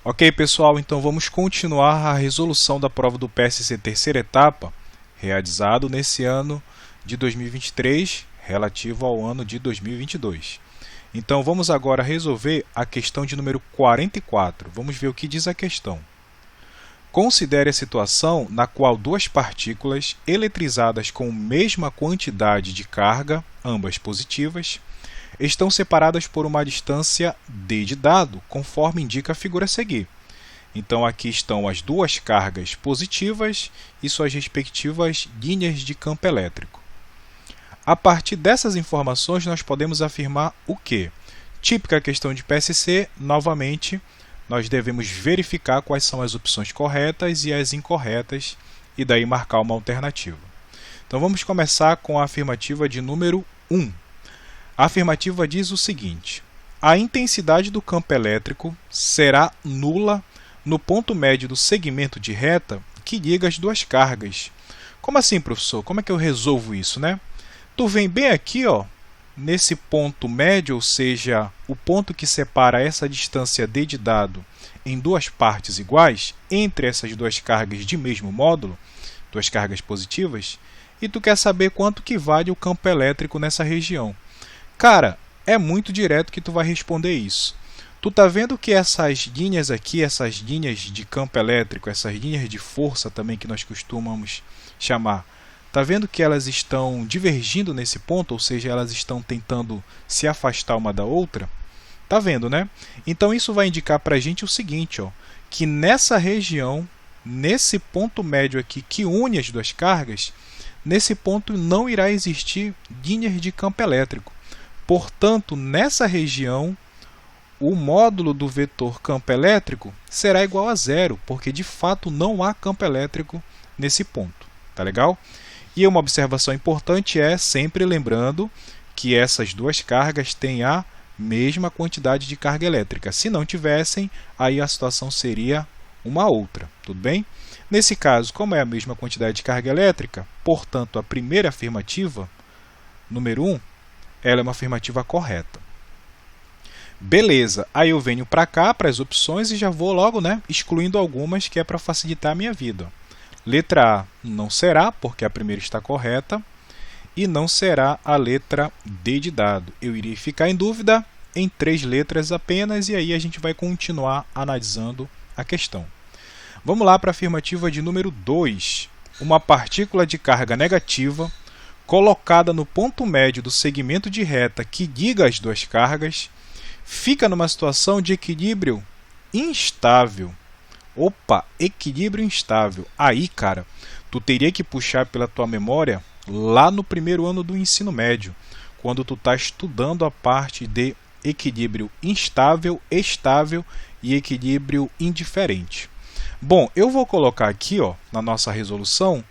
Ok, pessoal, então vamos continuar a resolução da prova do PSC terceira etapa, realizado nesse ano de 2023, relativo ao ano de 2022. Então vamos agora resolver a questão de número 44. Vamos ver o que diz a questão. Considere a situação na qual duas partículas eletrizadas com a mesma quantidade de carga, ambas positivas, estão separadas por uma distância d de dado, conforme indica a figura a seguir. Então aqui estão as duas cargas positivas e suas respectivas linhas de campo elétrico. A partir dessas informações nós podemos afirmar o quê? Típica questão de PSC, novamente, nós devemos verificar quais são as opções corretas e as incorretas e daí marcar uma alternativa. Então vamos começar com a afirmativa de número 1. A afirmativa diz o seguinte: a intensidade do campo elétrico será nula no ponto médio do segmento de reta que liga as duas cargas. Como assim, professor? Como é que eu resolvo isso, né? Tu vem bem aqui, ó, nesse ponto médio, ou seja, o ponto que separa essa distância d de dado em duas partes iguais, entre essas duas cargas de mesmo módulo, duas cargas positivas, e tu quer saber quanto que vale o campo elétrico nessa região. Cara, é muito direto que tu vai responder isso. Tu tá vendo que essas linhas aqui, essas linhas de campo elétrico, essas linhas de força também que nós costumamos chamar, tá vendo que elas estão divergindo nesse ponto, ou seja, elas estão tentando se afastar uma da outra? Tá vendo, né? Então isso vai indicar para a gente o seguinte, ó, que nessa região, nesse ponto médio aqui que une as duas cargas, nesse ponto não irá existir linhas de campo elétrico. Portanto, nessa região, o módulo do vetor campo elétrico será igual a zero, porque de fato não há campo elétrico nesse ponto. Tá legal? E uma observação importante é, sempre lembrando, que essas duas cargas têm a mesma quantidade de carga elétrica. Se não tivessem, aí a situação seria uma outra. Tudo bem? Nesse caso, como é a mesma quantidade de carga elétrica, portanto, a primeira afirmativa, número 1, ela é uma afirmativa correta. Beleza, aí eu venho para cá, para as opções, e já vou logo, né, excluindo algumas que é para facilitar a minha vida. Letra A não será, porque a primeira está correta, e não será a letra D de dado. Eu iria ficar em dúvida em 3 letras apenas, e aí a gente vai continuar analisando a questão. Vamos lá para a afirmativa de número 2. Uma partícula de carga negativa colocada no ponto médio do segmento de reta que liga as duas cargas, fica numa situação de equilíbrio instável. Opa, equilíbrio instável. Aí, cara, tu teria que puxar pela tua memória lá no primeiro ano do ensino médio, quando tu está estudando a parte de equilíbrio instável, estável e equilíbrio indiferente. Bom, eu vou colocar aqui, ó, na nossa resolução,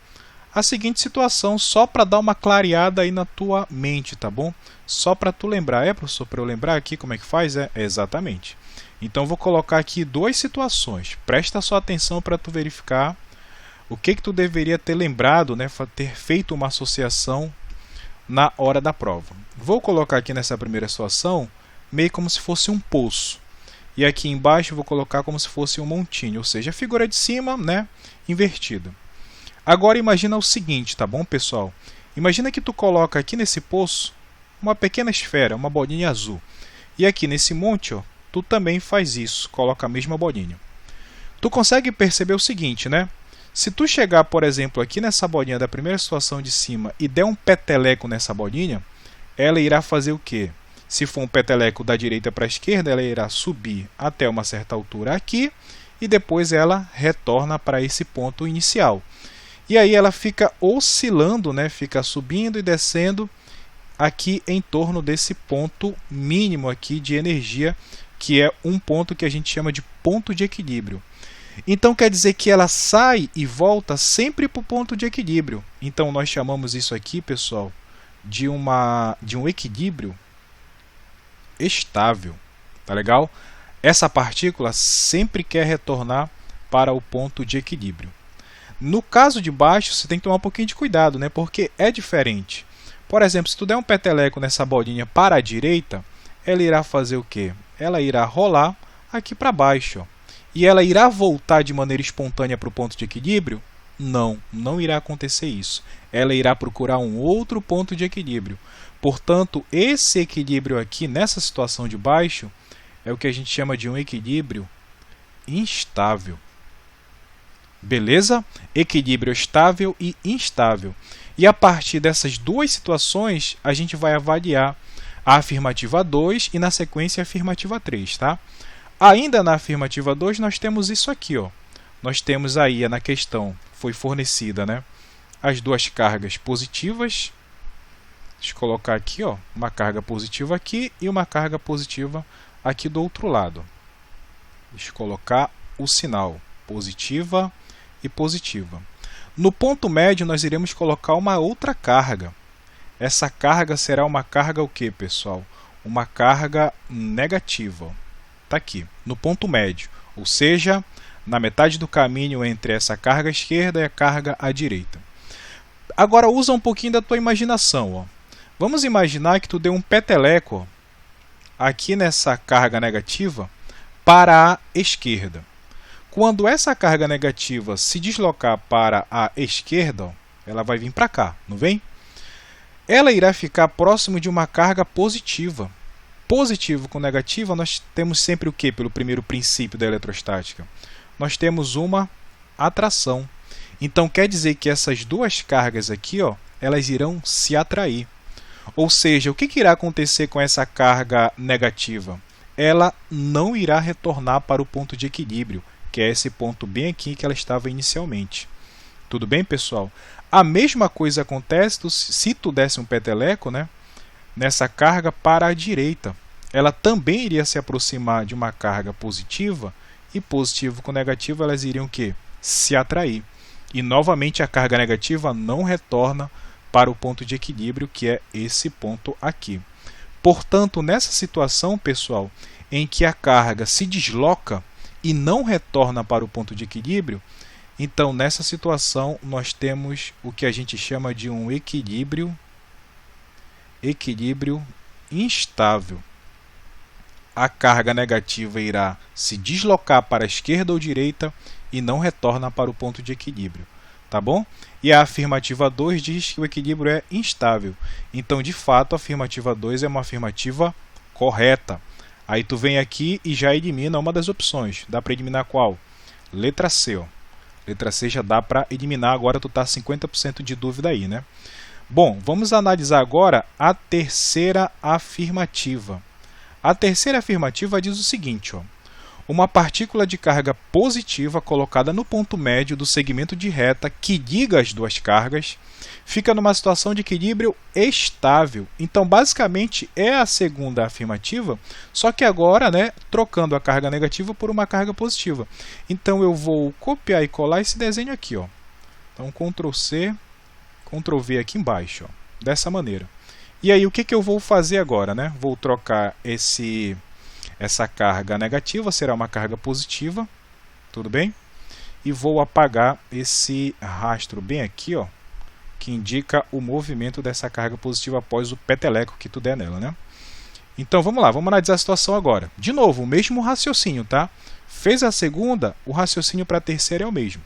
a seguinte situação, só para dar uma clareada aí na tua mente, tá bom? Só para tu lembrar. É, professor, para eu lembrar aqui como é que faz? É exatamente. Então, vou colocar aqui 2 situações. Presta só atenção para tu verificar o que tu deveria ter lembrado, né? Ter feito uma associação na hora da prova. Vou colocar aqui nessa primeira situação, meio como se fosse um poço. E aqui embaixo vou colocar como se fosse um montinho, ou seja, a figura de cima, né, invertida. Agora imagina o seguinte, tá bom, pessoal? Imagina que tu coloca aqui nesse poço uma pequena esfera, uma bolinha azul. E aqui nesse monte, ó, tu também faz isso, coloca a mesma bolinha. Tu consegue perceber o seguinte, né? Se tu chegar, por exemplo, aqui nessa bolinha da primeira situação de cima e der um peteleco nessa bolinha, ela irá fazer o quê? Se for um peteleco da direita para a esquerda, ela irá subir até uma certa altura aqui e depois ela retorna para esse ponto inicial. E aí ela fica oscilando, né? Fica subindo e descendo aqui em torno desse ponto mínimo aqui de energia, que é um ponto que a gente chama de ponto de equilíbrio. Então quer dizer que ela sai e volta sempre para o ponto de equilíbrio. Então nós chamamos isso aqui, pessoal, de um equilíbrio estável. Tá legal? Essa partícula sempre quer retornar para o ponto de equilíbrio. No caso de baixo, você tem que tomar um pouquinho de cuidado, né? Porque é diferente. Por exemplo, se tu der um peteleco nessa bolinha para a direita, ela irá fazer o quê? Ela irá rolar aqui para baixo, ó. e ela irá voltar de maneira espontânea para o ponto de equilíbrio? Não, não irá acontecer isso. Ela irá procurar um outro ponto de equilíbrio. Portanto, esse equilíbrio aqui, nessa situação de baixo, é o que a gente chama de um equilíbrio instável. Beleza? Equilíbrio estável e instável. E a partir dessas duas situações, a gente vai avaliar a afirmativa 2 e, na sequência, a afirmativa 3. Tá? Ainda na afirmativa 2, nós temos isso aqui. Ó. Nós temos aí, na questão, foi fornecida, né, as duas cargas positivas. Deixa eu colocar aqui, ó, uma carga positiva aqui e uma carga positiva aqui do outro lado. Deixa eu colocar o sinal positiva e positiva. No ponto médio, nós iremos colocar uma outra carga. Essa carga será uma carga o quê, pessoal? Uma carga negativa. Está aqui, no ponto médio. Ou seja, na metade do caminho entre essa carga esquerda e a carga à direita. Agora, usa um pouquinho da tua imaginação. Ó. Vamos imaginar que tu deu um peteleco aqui nessa carga negativa para a esquerda. Quando essa carga negativa se deslocar para a esquerda, ó, ela vai vir para cá, não vem? Ela irá ficar próximo de uma carga positiva. Positivo com negativa, nós temos sempre o quê? Pelo primeiro princípio da eletrostática. Nós temos uma atração. Então, quer dizer que essas duas cargas aqui, ó, elas irão se atrair. Ou seja, o que irá acontecer com essa carga negativa? Ela não irá retornar para o ponto de equilíbrio, que é esse ponto bem aqui que ela estava inicialmente. Tudo bem, pessoal? A mesma coisa acontece se tu desse um peteleco, né, nessa carga para a direita. Ela também iria se aproximar de uma carga positiva e positivo com negativo elas iriam o quê? Se atrair. E novamente a carga negativa não retorna para o ponto de equilíbrio, que é esse ponto aqui. Portanto, nessa situação, pessoal, em que a carga se desloca e não retorna para o ponto de equilíbrio, então nessa situação nós temos o que a gente chama de um equilíbrio instável. A carga negativa irá se deslocar para a esquerda ou direita e não retorna para o ponto de equilíbrio. Tá bom? E a afirmativa 2 diz que o equilíbrio é instável. Então, de fato, a afirmativa 2 é uma afirmativa correta. Aí tu vem aqui e já elimina uma das opções. Dá para eliminar qual? Letra C. Ó. Letra C já dá para eliminar. Agora tu está 50% de dúvida aí, né? Bom, vamos analisar agora a terceira afirmativa. A terceira afirmativa diz o seguinte, ó. Uma partícula de carga positiva colocada no ponto médio do segmento de reta que liga as duas cargas fica numa situação de equilíbrio estável. Então, basicamente, é a segunda afirmativa, só que agora, né, trocando a carga negativa por uma carga positiva. Então, eu vou copiar e colar esse desenho aqui. Ó. Então, Ctrl C, Ctrl V aqui embaixo, ó, dessa maneira. E aí, o que eu vou fazer agora? Né? Vou trocar essa carga negativa, será uma carga positiva, tudo bem? E vou apagar esse rastro bem aqui, ó, que indica o movimento dessa carga positiva após o peteleco que tu der nela, né? Então, vamos lá, vamos analisar a situação agora. De novo, o mesmo raciocínio, tá? Fez a segunda, o raciocínio para a terceira é o mesmo.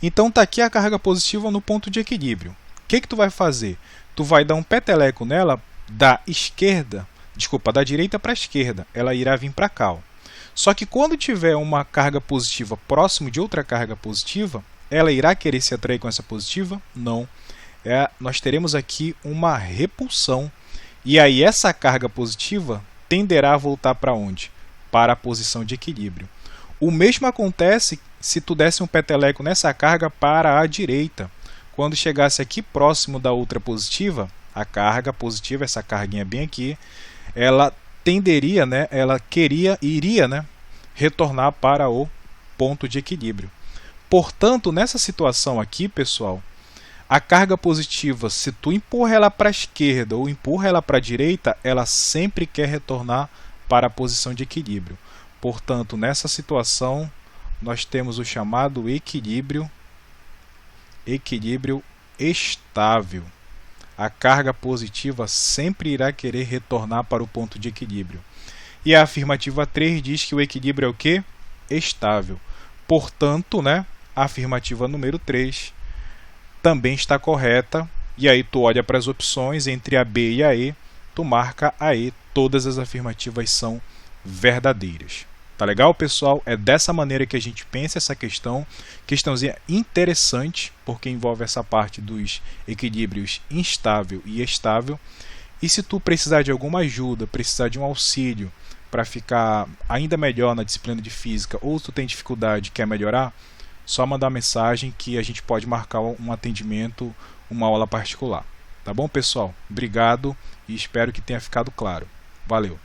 Então, tá aqui a carga positiva no ponto de equilíbrio. O que tu vai fazer? Tu vai dar um peteleco nela da direita para a esquerda. Ela irá vir para cá. Ó. Só que quando tiver uma carga positiva próximo de outra carga positiva, ela irá querer se atrair com essa positiva? Não. Nós teremos aqui uma repulsão. E aí essa carga positiva tenderá a voltar para onde? Para a posição de equilíbrio. O mesmo acontece se tu desse um peteleco nessa carga para a direita. Quando chegasse aqui próximo da outra positiva, a carga positiva, essa carguinha bem aqui, ela tenderia, né, iria, né, retornar para o ponto de equilíbrio. Portanto, nessa situação aqui, pessoal, a carga positiva, se tu empurra ela para a esquerda ou empurra ela para a direita, ela sempre quer retornar para a posição de equilíbrio. Portanto, nessa situação, nós temos o chamado equilíbrio estável. A carga positiva sempre irá querer retornar para o ponto de equilíbrio. E a afirmativa 3 diz que o equilíbrio é o quê? estável. Portanto, né, a afirmativa número 3 também está correta. E aí tu olha para as opções entre a B e a E, tu marca a E, todas as afirmativas são verdadeiras. Tá legal, pessoal? É dessa maneira que a gente pensa essa questão. Questãozinha interessante, porque envolve essa parte dos equilíbrios instável e estável. E se tu precisar de alguma ajuda, precisar de um auxílio para ficar ainda melhor na disciplina de física, ou se tu tem dificuldade e quer melhorar, só mandar mensagem que a gente pode marcar um atendimento, uma aula particular. Tá bom, pessoal? Obrigado e espero que tenha ficado claro. Valeu!